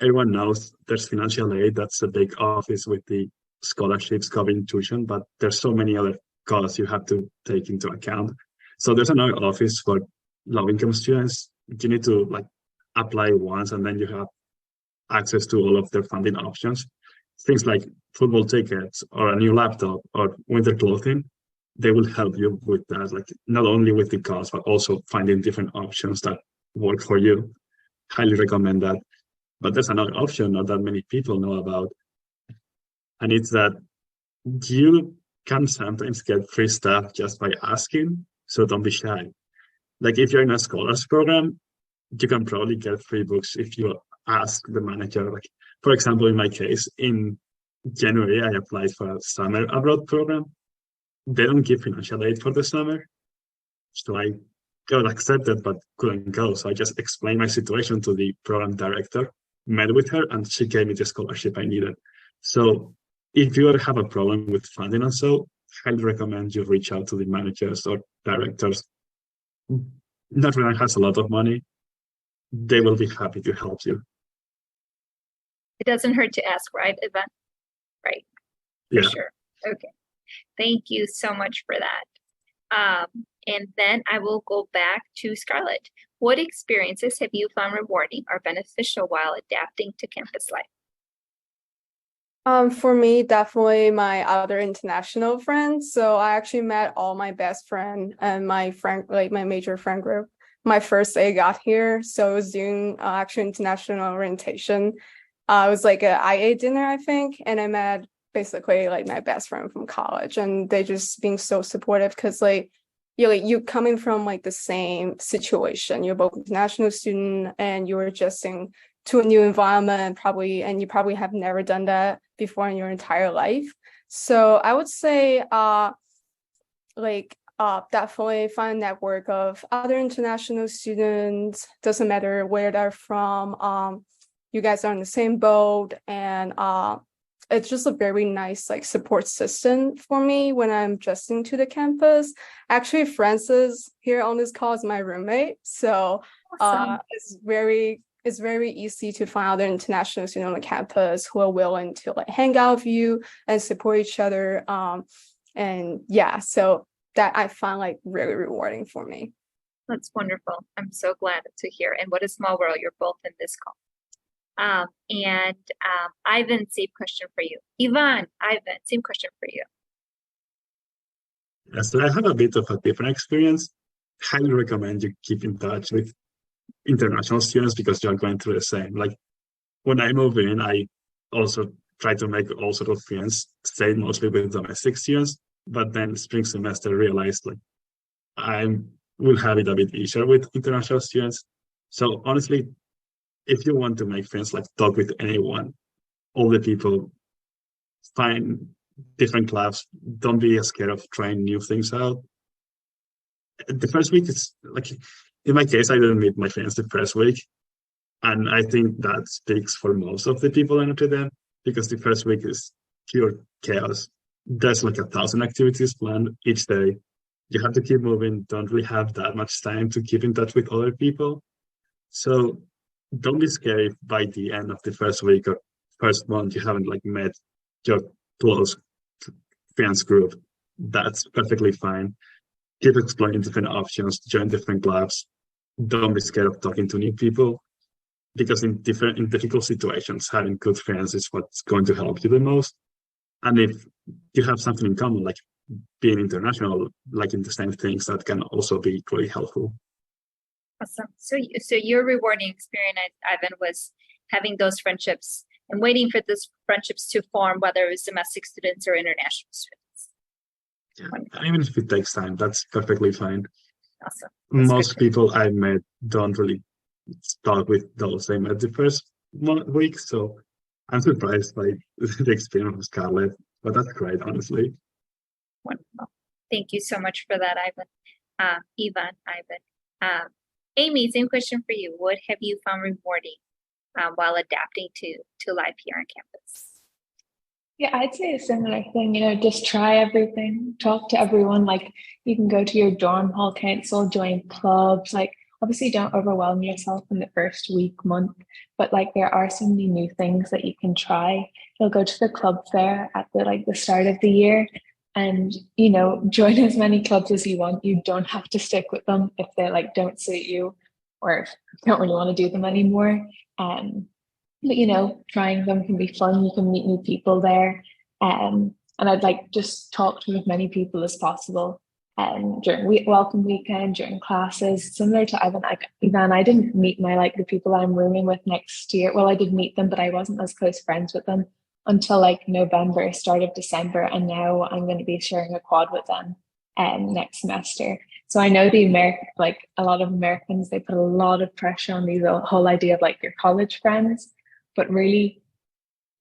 Everyone knows there's financial aid. That's a big office with the scholarships covering tuition, but there's so many other costs you have to take into account. So there's another office for low-income students. You need to like apply once, and then you have access to all of their funding options. Things like football tickets or a new laptop or winter clothing, they will help you with that, like not only with the cost, but also finding different options that work for you. Highly recommend that. But there's another option not that many people know about. And it's that you can sometimes get free stuff just by asking. So don't be shy. Like if you're in a scholars program, you can probably get free books if you ask the manager. Like, for example, in my case, in January, I applied for a summer abroad program. They don't give financial aid for the summer. So I got accepted, but couldn't go. So I just explained my situation to the program director, met with her, and she gave me the scholarship I needed. So if you ever have a problem with funding and so, highly recommend you reach out to the managers or directors. Not everyone has a lot of money. They will be happy to help you. It doesn't hurt to ask, right, Yvonne? Right. For sure. Okay. Thank you so much for that. And then I will go back to Scarlett. What experiences have you found rewarding or beneficial while adapting to campus life? For me, definitely my other international friends. So I actually met all my best friend and my major friend group my first day I got here. So I was doing actually international orientation. It was like an IA dinner, I think, and I met basically like my best friend from college, and they just being so supportive because like you coming from like the same situation. You're both international student and you're adjusting to a new environment and you probably have never done that before in your entire life. So I would say definitely find a network of other international students. Doesn't matter where they're from. You guys are in the same boat, and it's just a very nice like support system for me when I'm adjusting to the campus. Actually, Frances here on this call is my roommate, so awesome. It's very easy to find other international students on the campus who are willing to like hang out with you and support each other. And yeah, so that I find like really rewarding for me. That's wonderful. I'm so glad to hear. And what a small world. You're both in this call. Ivan, same question for you. Ivan, same question for you. Yeah, so I have a bit of a different experience. Highly recommend you keep in touch with international students because you're going through the same. Like when I moved in, I also try to make all sort of friends, stay mostly with domestic students, but then spring semester realized like I will have it a bit easier with international students. So honestly, if you want to make friends, like talk with anyone, all the people, find different clubs. Don't be scared of trying new things out. The first week is like, in my case, I didn't meet my friends the first week. And I think that speaks for most of the people I know to them, because the first week is pure chaos. There's like 1,000 activities planned each day. You have to keep moving, don't really have that much time to keep in touch with other people. So don't be scared if by the end of the first week or first month you haven't like met your close friends group. That's perfectly fine. Keep exploring different options, join different clubs. Don't be scared of talking to new people, because in difficult situations, having good friends is what's going to help you the most. And if you have something in common, like being international, like in the same things, that can also be really helpful. Awesome. So your rewarding experience, Ivan, was having those friendships and waiting for those friendships to form, whether it was domestic students or international students. Yeah. Even if it takes time, that's perfectly fine. Awesome. Most people I met don't really start with those they met the first week, so I'm surprised by the experience of Scarlett, but that's great, honestly. Wonderful. Thank you so much for that, Ivan. Ivan. Amy, same question for you. What have you found rewarding while adapting to life here on campus? Yeah, I'd say a similar thing, just try everything, talk to everyone. Like, you can go to your dorm hall council, join clubs. Like, obviously don't overwhelm yourself in the first week, month, but like there are so many new things that you can try. You'll go to the club fair at the start of the year, and join as many clubs as you want. You don't have to stick with them if they don't suit you, or if you don't really want to do them anymore. But trying them can be fun. You can meet new people there. And I'd just talk to as many people as possible. During welcome weekend, during classes, similar to Ivan, I didn't meet the people I'm rooming with next year. Well, I did meet them, but I wasn't as close friends with them until November, start of December. And now I'm going to be sharing a quad with them next semester. So I know a lot of Americans, they put a lot of pressure on the whole idea of your college friends, but really,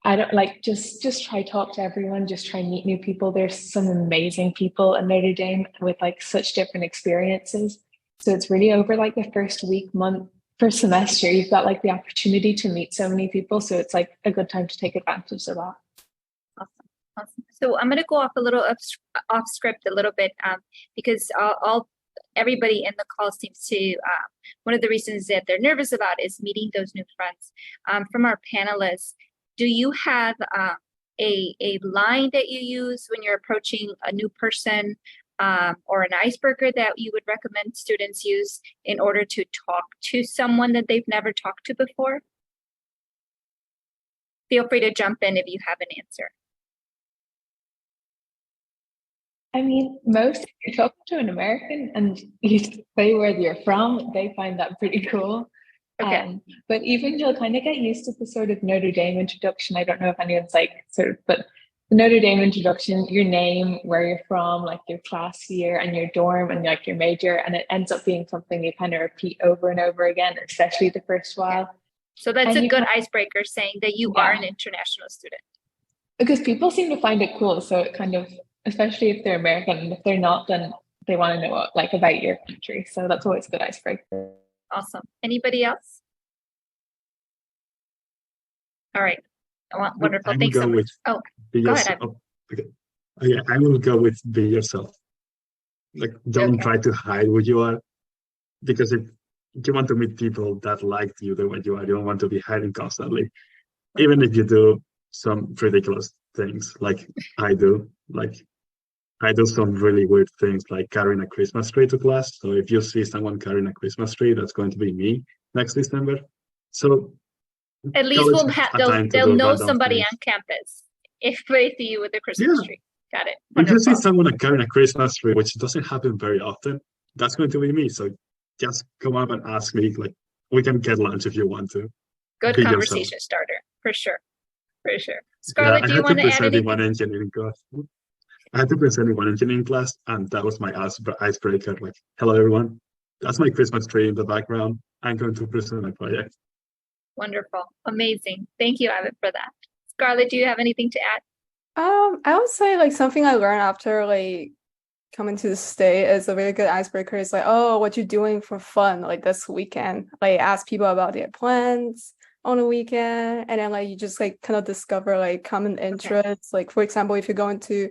I don't just try talk to everyone, just try meet new people. There's some amazing people in Notre Dame with such different experiences. So it's really over the first week, month, first semester, you've got the opportunity to meet so many people. So it's a good time to take advantage of that. Awesome. So I'm going to go off a little off script a little bit because everybody in the call seems to, one of the reasons that they're nervous about is meeting those new friends. From our panelists, do you have a line that you use when you're approaching a new person or an icebreaker that you would recommend students use in order to talk to someone that they've never talked to before? Feel free to jump in if you have an answer. I mean, most, if you're talking to an American and you say where you're from, they find that pretty cool. Okay. But even you'll kind of get used to the sort of Notre Dame introduction. I don't know if anyone's but the Notre Dame introduction, your name, where you're from, your class year and your dorm and your major, and it ends up being something you kind of repeat over and over again, especially the first while. So that's a good icebreaker, saying that you are an international student. Because people seem to find it cool, so it kind of, especially if they're American, and if they're not, then they want to know about your country. So that's always a good icebreaker. Awesome. Anybody else? All right. Wonderful. Thanks so much. Oh, go ahead. Okay. Yeah, I will go with be yourself. Don't try to hide who you are, because if you want to meet people that like you the way you are, you don't want to be hiding constantly. Even if you do some ridiculous things like I do. I do some really weird things, like carrying a Christmas tree to class. So if you see someone carrying a Christmas tree, that's going to be me next December. So at least they'll know somebody on campus if they see you with a Christmas tree. Got it. Wonderful. If you see someone carrying a Christmas tree, which doesn't happen very often, that's going to be me. So just come up and ask me. We can get lunch if you want to. Good conversation starter, for sure. For sure. Scarlett, do you want to add anything? Engineering course. I had to present in one engineering class, and that was my icebreaker. Like, hello everyone, that's my Christmas tree in the background. I'm going to present my project. Wonderful. Amazing. Thank you, Ivan, for that. Scarlett, do you have anything to add? I would say like something I learned after like coming to the state is a very good icebreaker. It's like, oh, what you doing for fun like this weekend? Like ask people about their plans on the weekend, and then like you just like kind of discover like common interests. Like for example, if you're going to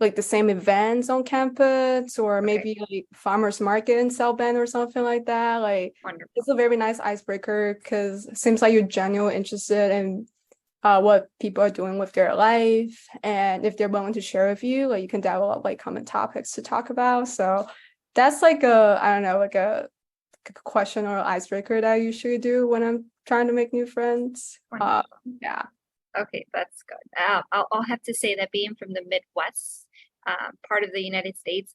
like the same events on campus, or maybe like farmers market in South Bend or something like that. Like Wonderful. it's a very nice icebreaker because it seems like you're genuinely interested in what people are doing with their life, and if they're willing to share with you, like you can develop like common topics to talk about. So that's like a, I don't know, like a question or icebreaker that I usually do when I'm trying to make new friends. Yeah. Okay, that's good. I'll have to say that being from the Midwest, part of the United States,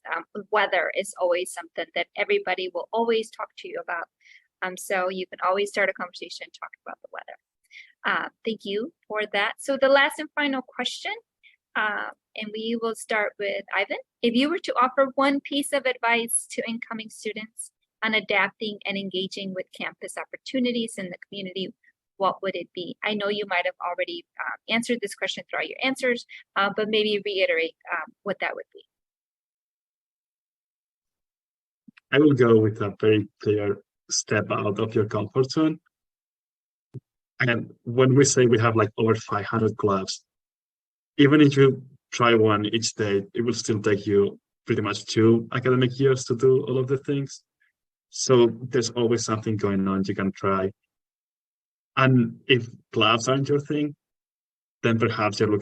weather is always something that everybody will always talk to you about. So you can always start a conversation talking about the weather. Thank you for that. So the last and final question, and we will start with Ivan. If you were to offer one piece of advice to incoming students on adapting and engaging with campus opportunities in the community, what would it be? I know you might have already answered this question throughout your answers, but maybe reiterate what that would be. I will go with a very clear step out of your comfort zone. And when we say we have like over 500 clubs, even if you try one each day, it will still take you pretty much 2 academic years to do all of the things. So there's always something going on you can try. And if clubs aren't your thing, then perhaps you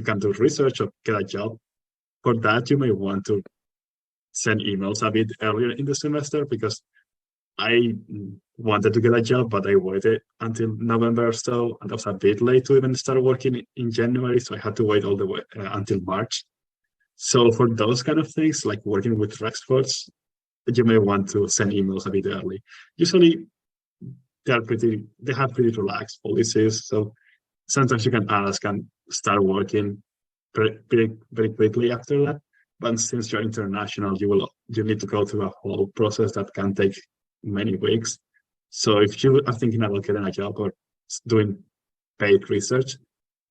can do research or get a job. For that, you may want to send emails a bit earlier in the semester, because I wanted to get a job, but I waited until November or so, and I was a bit late to even start working in January, so I had to wait all the way until March. So for those kind of things, like working with Rexfords, you may want to send emails a bit early. Usually, they have pretty relaxed policies, so sometimes you can ask and start working very quickly after that. But since you're international, you need to go through a whole process that can take many weeks. So if you are thinking about getting a job or doing paid research,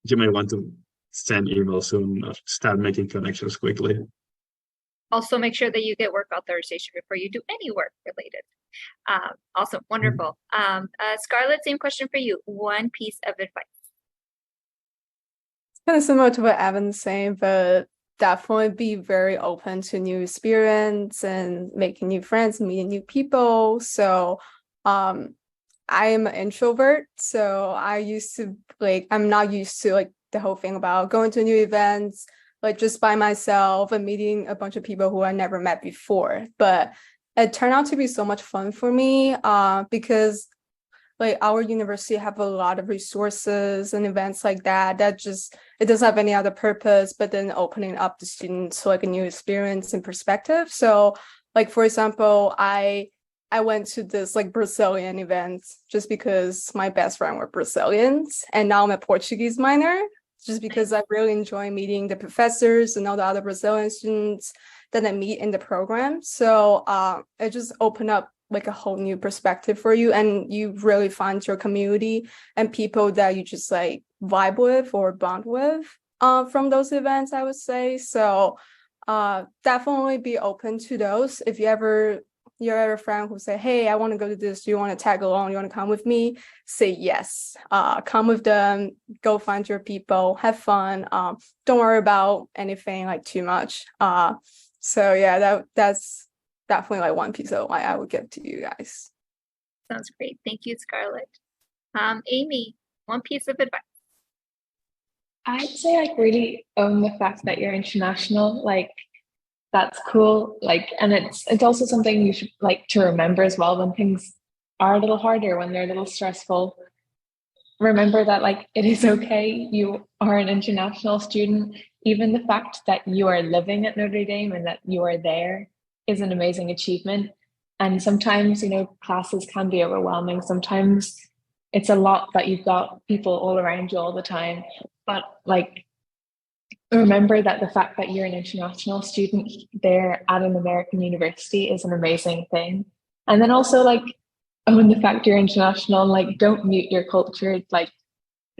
you may want to send emails soon or start making connections quickly. Also, make sure that you get work authorization before you do any work related. Awesome, wonderful. Scarlett, same question for you. One piece of advice. It's kind of similar to what Evan's saying, but definitely be very open to new experience and making new friends, meeting new people. So I'm an introvert, so I'm not used to like the whole thing about going to new events like just by myself and meeting a bunch of people who I never met before. But it turned out to be so much fun for me because like our university have a lot of resources and events like that just, it doesn't have any other purpose but then opening up the students to like a new experience and perspective. So like for example, I went to this like Brazilian event just because my best friend were Brazilians, and now I'm a Portuguese minor just because I really enjoy meeting the professors and all the other Brazilian students that I meet in the program. So it just opened up like a whole new perspective for you, and you really find your community and people that you just like vibe with or bond with from those events, I would say. So definitely be open to those. If you're a friend who say, hey, I want to go to this, do you want to tag along, you want to come with me, say yes. Come with them, go find your people, have fun. Don't worry about anything like too much. So yeah, that's definitely like one piece of advice I would give to you guys. Sounds great. Thank you, Scarlett. Amy, one piece of advice. I'd say like really own the fact that you're international. Like that's cool. Like, and it's also something you should like to remember as well when things are a little harder, when they're a little stressful. Remember that like it is okay. You are an international student. Even the fact that you are living at Notre Dame and that you are there is an amazing achievement. And sometimes, you know, classes can be overwhelming. Sometimes it's a lot that you've got people all around you all the time. But like remember that the fact that you're an international student there at an American university is an amazing thing. And then also like own the fact you're international, like don't mute your culture, like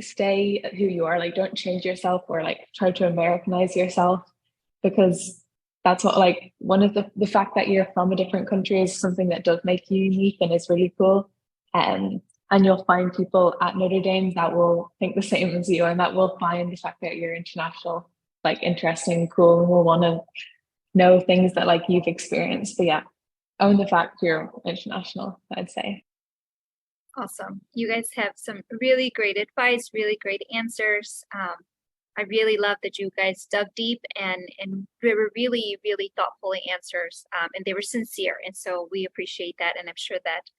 stay who you are, like don't change yourself or like try to Americanize yourself, because that's what like one of the fact that you're from a different country is something that does make you unique and is really cool. And you'll find people at Notre Dame that will think the same as you and that will find the fact that you're international like interesting and cool and will want to know things that like you've experienced. But yeah, own the fact you're international, I'd say. Awesome. You guys have some really great advice, really great answers. I really love that you guys dug deep and they were really, really thoughtful answers, and they were sincere. And so we appreciate that. And I'm sure that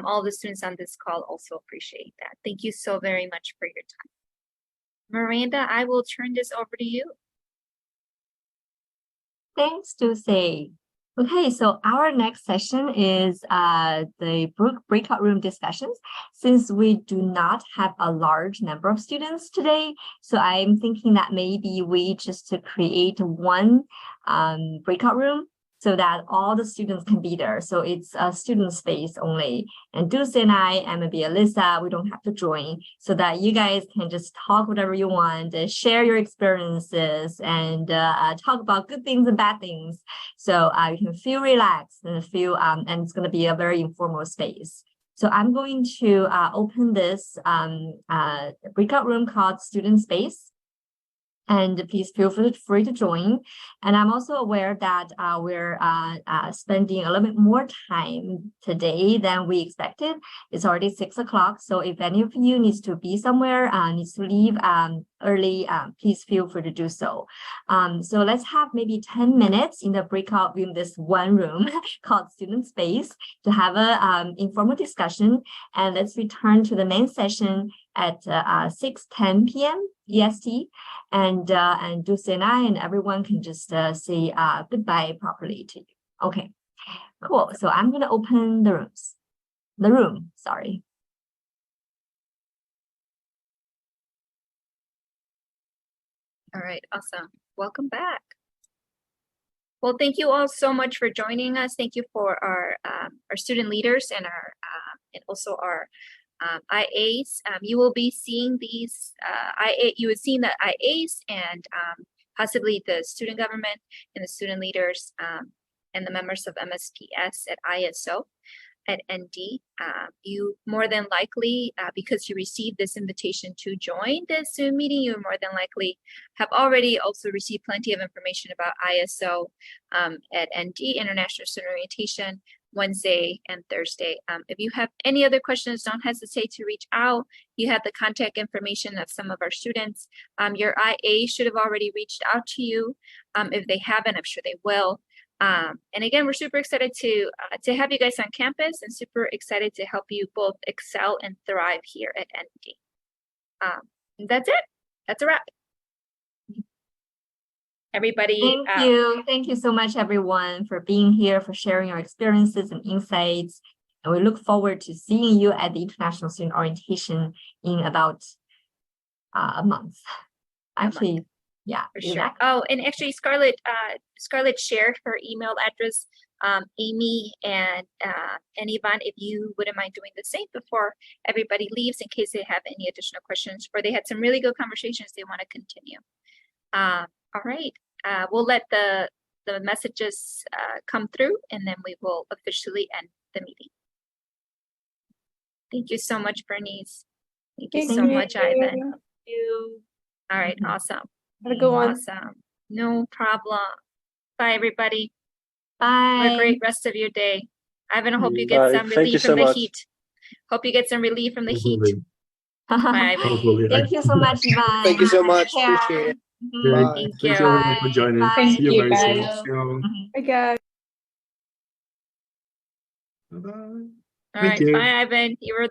all the students on this call also appreciate that. Thank you so very much for your time. Miranda, I will turn this over to you. Thanks, Dulce. Okay, so our next session is the breakout room discussions. Since we do not have a large number of students today, so I'm thinking that maybe we just to create one breakout room so that all the students can be there. So it's a student space only. And Dulce and I, and maybe Alyssa, we don't have to join, so that you guys can just talk whatever you want, share your experiences, and talk about good things and bad things. So you can feel relaxed and feel, and it's going to be a very informal space. So I'm going to open this breakout room called Student Space. And please feel free to join. And I'm also aware that we're spending a little bit more time today than we expected. It's already 6 o'clock. So if any of you needs to be somewhere, needs to leave early, please feel free to do so. So let's have maybe 10 minutes in the breakout room, this one room called Student Space, to have a informal discussion. And let's return to the main session at 6:10 p.m. EST, and Dulce and I and everyone can just say goodbye properly to you. Okay, cool. So I'm gonna open the room. Sorry. All right, awesome. Welcome back. Well, thank you all so much for joining us. Thank you for our student leaders and also our IAs. You will be seeing these you would see the IAs and possibly the student government and the student leaders and the members of MSPS at ISO at ND. You more than likely, because you received this invitation to join this Zoom meeting, you more than likely have already also received plenty of information about ISO at ND, International Student Orientation, Wednesday and Thursday. If you have any other questions, don't hesitate to reach out. You have the contact information of some of our students. Your IA should have already reached out to you. If they haven't, I'm sure they will. And again, we're super excited to have you guys on campus and super excited to help you both excel and thrive here at ND. That's it. That's a wrap. Everybody. Thank you so much, everyone, for being here, for sharing your experiences and insights. And we look forward to seeing you at the International Student Orientation in about a month. Actually, yeah. For sure. Oh, and actually, Scarlett shared her email address. Amy and Yvonne, if you wouldn't mind doing the same before everybody leaves, in case they have any additional questions or they had some really good conversations they want to continue. All right. We'll let the messages come through, and then we will officially end the meeting. Thank you so much, Bernice. Thank you so much, Ivan. Thank you. All right, awesome. Have a good one. Awesome. No problem. Bye, everybody. Bye. Have a great rest of your day. Ivan, I hope you get some relief from the heat. Hope you get some relief from the heat. Bye, Ivan. Thank you so much, Yvonne. Thank you so much. Appreciate it. Thank you. Thanks everyone for joining. Thank See you you, very soon. guys. Bye, guys. Bye-bye. All Thank right, you. bye, Ivan. You were